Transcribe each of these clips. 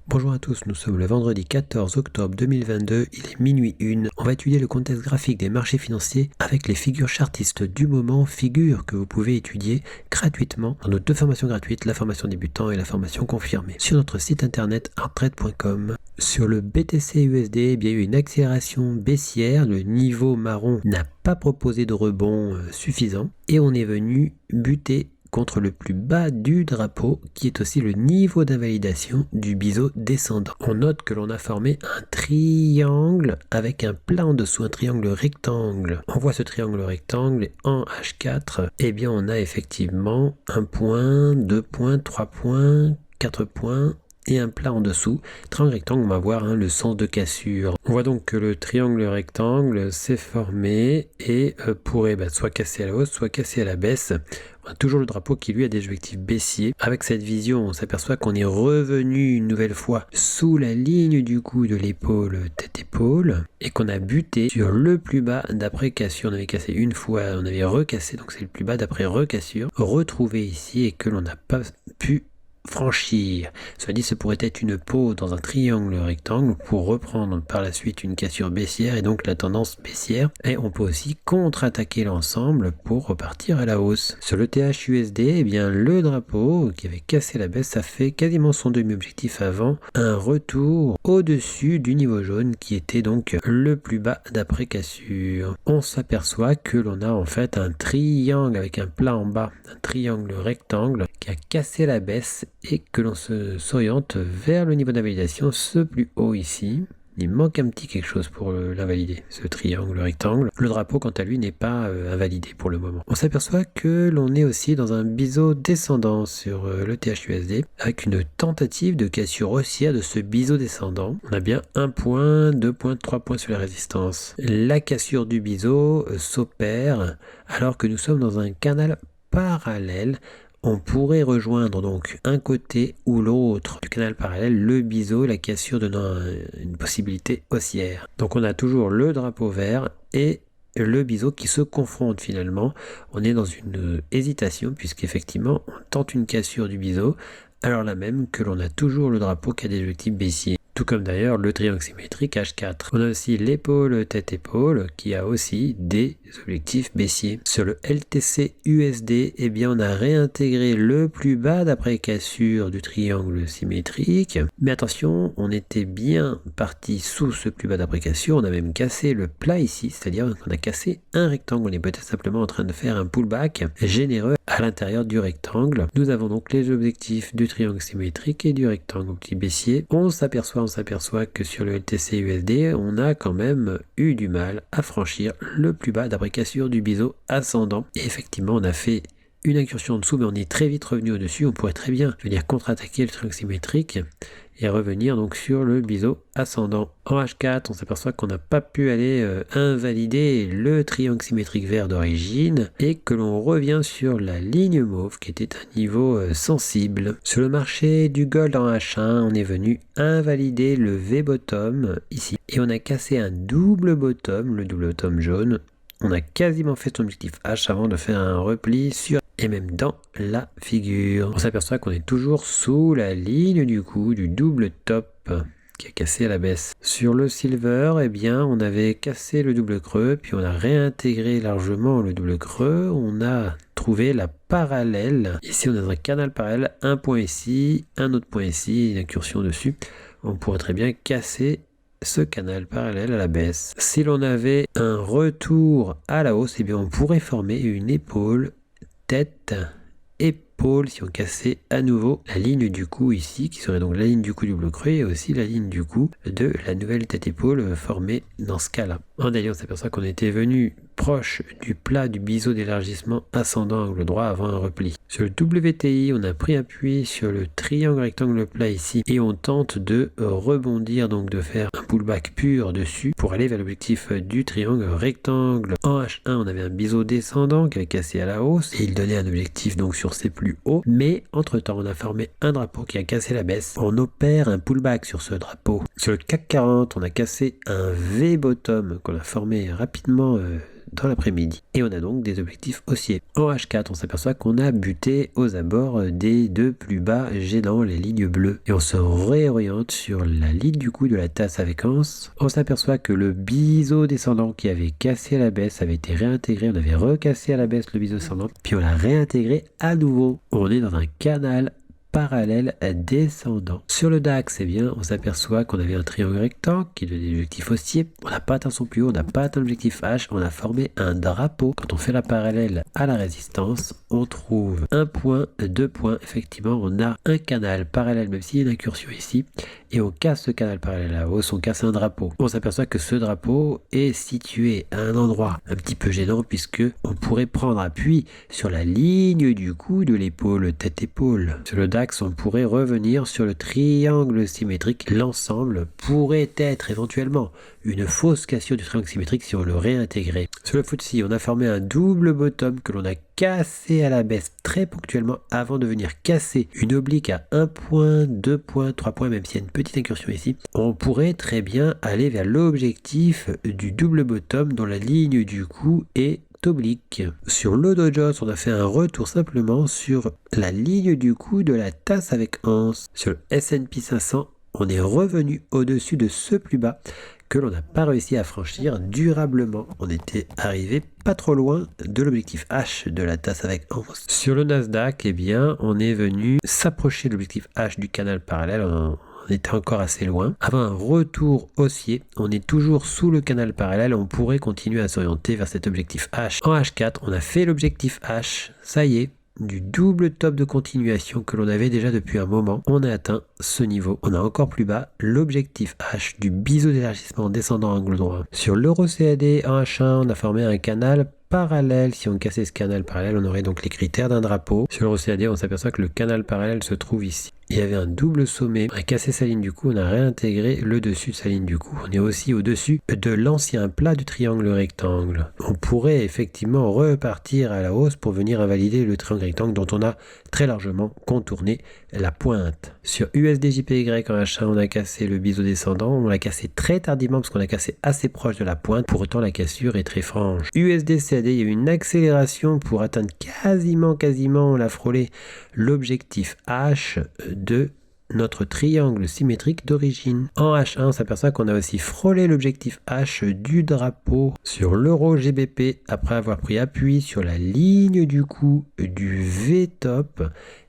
Bonjour à tous, nous sommes le vendredi 14 octobre 2022, il est minuit 1. On va étudier le contexte graphique des marchés financiers avec les figures chartistes du moment, figures que vous pouvez étudier gratuitement dans nos deux formations gratuites, la formation débutant et la formation confirmée, sur notre site internet arttrade.com. Sur le BTC USD, il y a eu une accélération baissière, le niveau marron n'a pas proposé de rebond suffisant et on est venu buter contre le plus bas du drapeau qui est aussi le niveau d'invalidation du biseau descendant. On note que l'on a formé un triangle avec un plat en dessous, un triangle rectangle. On voit ce triangle rectangle en H4, et bien on a effectivement un point, 2 points, 3 points, 4 points et un plat en dessous. Triangle rectangle, on va voir le sens de cassure. On voit donc que le triangle rectangle s'est formé et pourrait soit casser à la hausse, soit casser à la baisse. On a toujours le drapeau qui lui a des objectifs baissiers. Avec cette vision, on s'aperçoit qu'on est revenu une nouvelle fois sous la ligne du coup de l'épaule tête-épaule et qu'on a buté sur le plus bas d'après cassure. On avait cassé une fois, on avait recassé, donc c'est le plus bas d'après recassure, retrouvé ici et que l'on n'a pas pu franchir. Cela dit, ce pourrait être une pause dans un triangle rectangle pour reprendre par la suite une cassure baissière et donc la tendance baissière. Et on peut aussi contre-attaquer l'ensemble pour repartir à la hausse. Sur le THUSD, eh bien, le drapeau qui avait cassé la baisse, ça fait quasiment son demi-objectif avant un retour au-dessus du niveau jaune qui était donc le plus bas d'après cassure. On s'aperçoit que l'on a en fait un triangle avec un plat en bas, un triangle rectangle qui a cassé la baisse et que l'on s'oriente vers le niveau d'invalidation, ce plus haut ici. Il manque un petit quelque chose pour l'invalider, ce triangle rectangle. Le drapeau, quant à lui, n'est pas invalidé pour le moment. On s'aperçoit que l'on est aussi dans un biseau descendant sur le THUSD, avec une tentative de cassure haussière de ce biseau descendant. On a bien 1 point, 2 points, 3 points sur la résistance. La cassure du biseau s'opère alors que nous sommes dans un canal parallèle. On pourrait rejoindre donc un côté ou l'autre du canal parallèle, le biseau, la cassure donnant une possibilité haussière. Donc on a toujours le drapeau vert et le biseau qui se confrontent finalement. On est dans une hésitation puisqu'effectivement on tente une cassure du biseau alors là même que l'on a toujours le drapeau qui a des objectifs baissiers. Tout comme d'ailleurs le triangle symétrique H4. On a aussi l'épaule tête-épaule qui a aussi des objectifs baissiers. Sur le LTC USD, eh bien on a réintégré le plus bas d'après cassure du triangle symétrique. Mais attention, on était bien parti sous ce plus bas d'après cassure. On a même cassé le plat ici, c'est-à-dire qu'on a cassé un rectangle. On est peut-être simplement en train de faire un pullback généreux à l'intérieur du rectangle. Nous avons donc les objectifs du triangle symétrique et du rectangle petit baissier. On s'aperçoit que sur le LTC USD, on a quand même eu du mal à franchir le plus bas d'après cassure du biseau ascendant. Et effectivement, on a fait une incursion en dessous, mais on est très vite revenu au-dessus. On pourrait très bien venir contre-attaquer le triangle symétrique et revenir donc sur le biseau ascendant. En H4, on s'aperçoit qu'on n'a pas pu aller invalider le triangle symétrique vert d'origine et que l'on revient sur la ligne mauve qui était un niveau sensible. Sur le marché du gold en H1, on est venu invalider le V-bottom ici et on a cassé un double bottom, le double bottom jaune. On a quasiment fait son objectif H avant de faire un repli sur et même dans la figure. On s'aperçoit qu'on est toujours sous la ligne du coup du double top qui a cassé à la baisse. Sur le silver, eh bien, on avait cassé le double creux, puis on a réintégré largement le double creux. On a trouvé la parallèle. Ici, on est dans un canal parallèle, un point ici, un autre point ici, une incursion dessus. On pourrait très bien casser ce canal parallèle à la baisse. Si l'on avait un retour à la hausse, eh bien, on pourrait former une épaule tête, épaule, si on cassait à nouveau la ligne du cou ici, qui serait donc la ligne du cou du double creux et aussi la ligne du cou de la nouvelle tête-épaule formée dans ce cas-là. En déliant, on s'aperçoit qu'on était venu proche du plat du biseau d'élargissement ascendant angle droit avant un repli. Sur le WTI, on a pris appui sur le triangle rectangle plat ici et on tente de rebondir, donc de faire un pullback pur dessus pour aller vers l'objectif du triangle rectangle. En H1, on avait un biseau descendant qui avait cassé à la hausse et il donnait un objectif donc sur ses plus hauts, mais entre temps on a formé un drapeau qui a cassé la baisse. On opère un pullback sur ce drapeau. Sur le CAC 40, on a cassé un V-bottom qu'on a formé rapidement dans l'après-midi. Et on a donc des objectifs haussiers. En H4, on s'aperçoit qu'on a buté aux abords des deux plus bas gênants, les lignes bleues. Et on se réoriente sur la ligne du coup de la tasse avec anse. On s'aperçoit que le biseau descendant qui avait cassé à la baisse avait été réintégré. On avait recassé à la baisse le biseau descendant, puis on l'a réintégré à nouveau. On est dans un canal parallèle descendant. Sur le DAX, eh bien, on s'aperçoit qu'on avait un triangle rectangle qui donnait des objectifs haussiers. On n'a pas atteint son plus haut, on n'a pas atteint l'objectif H, on a formé un drapeau. Quand on fait la parallèle à la résistance, on trouve un point, deux points. Effectivement, on a un canal parallèle, même s'il y a une incursion ici, et on casse ce canal parallèle à la hausse, on casse un drapeau. On s'aperçoit que ce drapeau est situé à un endroit un petit peu gênant, puisque on pourrait prendre appui sur la ligne du cou de l'épaule, tête-épaule. Sur le DAX, on pourrait revenir sur le triangle symétrique. L'ensemble pourrait être éventuellement une fausse cassure du triangle symétrique si on le réintégrait. Sur le FTSE, on a formé un double bottom que l'on a cassé à la baisse très ponctuellement avant de venir casser une oblique à 1 point, 2 points, 3 points, même s'il y a une petite incursion ici. On pourrait très bien aller vers l'objectif du double bottom dont la ligne du coup est oblique. Sur le Dow Jones, on a fait un retour simplement sur la ligne du coup de la tasse avec anse. Sur le S&P 500, on est revenu au-dessus de ce plus bas que l'on n'a pas réussi à franchir durablement. On était arrivé pas trop loin de l'objectif H de la tasse avec anse. Sur le Nasdaq, eh bien, on est venu s'approcher de l'objectif H du canal parallèle. On était encore assez loin. Avant un retour haussier, on est toujours sous le canal parallèle, on pourrait continuer à s'orienter vers cet objectif H. En H4, on a fait l'objectif H, ça y est, du double top de continuation que l'on avait déjà depuis un moment. On a atteint ce niveau. On a encore plus bas l'objectif H du biseau d'élargissement descendant angle droit. Sur l'euro CAD en H1, on a formé un canal parallèle. Si on cassait ce canal parallèle, on aurait donc les critères d'un drapeau. Sur l'euro CAD, on s'aperçoit que le canal parallèle se trouve ici. Il y avait un double sommet. On a cassé sa ligne du coup, on a réintégré le dessus de sa ligne du coup. On est aussi au-dessus de l'ancien plat du triangle rectangle. On pourrait effectivement repartir à la hausse pour venir invalider le triangle rectangle dont on a très largement contourné la pointe. Sur USD/JPY en H1, on a cassé le biseau descendant. On l'a cassé très tardivement parce qu'on l'a cassé assez proche de la pointe. Pour autant, la cassure est très franche. USD/CAD, il y a eu une accélération pour atteindre quasiment, on l'a frôlé, l'objectif H de notre triangle symétrique d'origine. En H1, on s'aperçoit qu'on a aussi frôlé l'objectif H du drapeau. Sur l'euro GBP, après avoir pris appui sur la ligne du coup du V-top,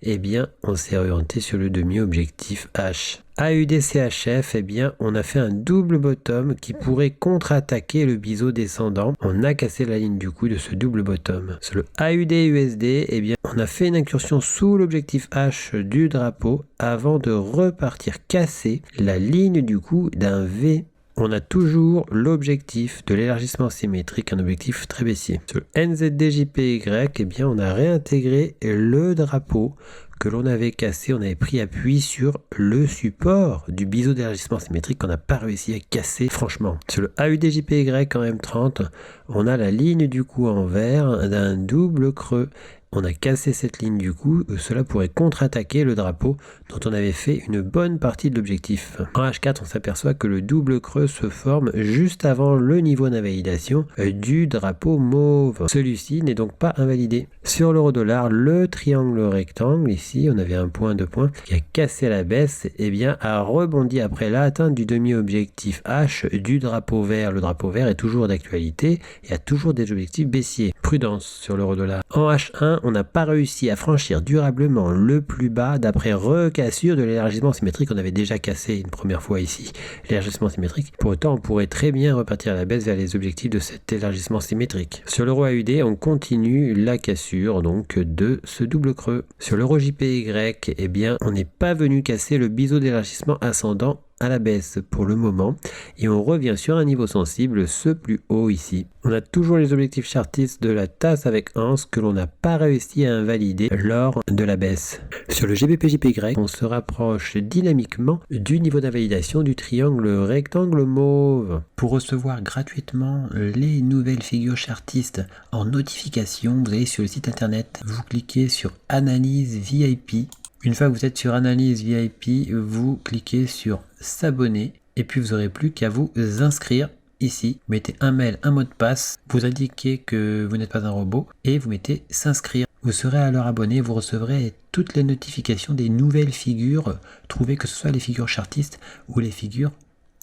eh bien, on s'est orienté sur le demi-objectif H. AUD/CHF, eh bien, on a fait un double bottom qui pourrait contre-attaquer le biseau descendant. On a cassé la ligne du coup de ce double bottom. Sur le AUD/USD, eh bien, on a fait une incursion sous l'objectif H du drapeau avant de repartir casser la ligne du coup d'un V. On a toujours l'objectif de l'élargissement symétrique, un objectif très baissier. Sur le NZD/JPY, eh bien, on a réintégré le drapeau que l'on avait cassé. On avait pris appui sur le support du biseau d'élargissement symétrique qu'on n'a pas réussi à casser franchement. Sur le AUD/JPY en M30, on a la ligne du coup en vert d'un double creux. On a cassé cette ligne du coup, cela pourrait contre-attaquer le drapeau dont on avait fait une bonne partie de l'objectif. En H4, on s'aperçoit que le double creux se forme juste avant le niveau d'invalidation du drapeau mauve. Celui-ci n'est donc pas invalidé. Sur l'euro-dollar, le triangle rectangle, ici on avait un point, deux points, qui a cassé la baisse, et bien a rebondi après l'atteinte du demi-objectif H du drapeau vert. Le drapeau vert est toujours d'actualité et a toujours des objectifs baissiers. Prudence sur l'euro-dollar. En H1, on n'a pas réussi à franchir durablement le plus bas d'après recassure de l'élargissement symétrique. On avait déjà cassé une première fois ici l'élargissement symétrique. Pour autant, on pourrait très bien repartir à la baisse vers les objectifs de cet élargissement symétrique. Sur l'euro AUD, on continue la cassure donc de ce double creux. Sur l'euro JPY, eh bien, on n'est pas venu casser le biseau d'élargissement ascendant à la baisse pour le moment et on revient sur un niveau sensible, ce plus haut ici. On a toujours les objectifs chartistes de la tasse avec anse que l'on n'a pas réussi à invalider lors de la baisse. Sur le GBP/JPY, on se rapproche dynamiquement du niveau d'invalidation du triangle rectangle mauve. Pour recevoir gratuitement les nouvelles figures chartistes en notification, vous allez sur le site internet, vous cliquez sur Analyse VIP. Une fois que vous êtes sur Analyse VIP, vous cliquez sur S'abonner et puis vous n'aurez plus qu'à vous inscrire ici, vous mettez un mail, un mot de passe, vous indiquez que vous n'êtes pas un robot et vous mettez s'inscrire. Vous serez alors abonné, vous recevrez toutes les notifications des nouvelles figures trouvées, que ce soit les figures chartistes ou les figures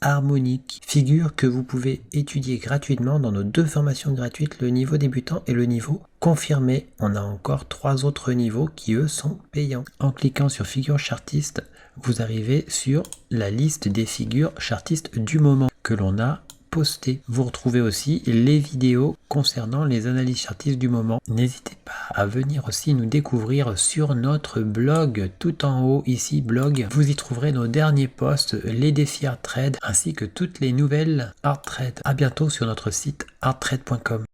harmoniques. Figures que vous pouvez étudier gratuitement dans nos 2 formations gratuites, le niveau débutant et le niveau confirmé. On a encore 3 autres niveaux qui eux sont payants. En cliquant sur figures chartistes, vous arrivez sur la liste des figures chartistes du moment que l'on a posté. Vous retrouvez aussi les vidéos concernant les analyses chartistes du moment. N'hésitez pas à venir aussi nous découvrir sur notre blog, tout en haut ici, blog. Vous y trouverez nos derniers posts, les défis Art Trade, ainsi que toutes les nouvelles Art Trade. À bientôt sur notre site arttrade.com.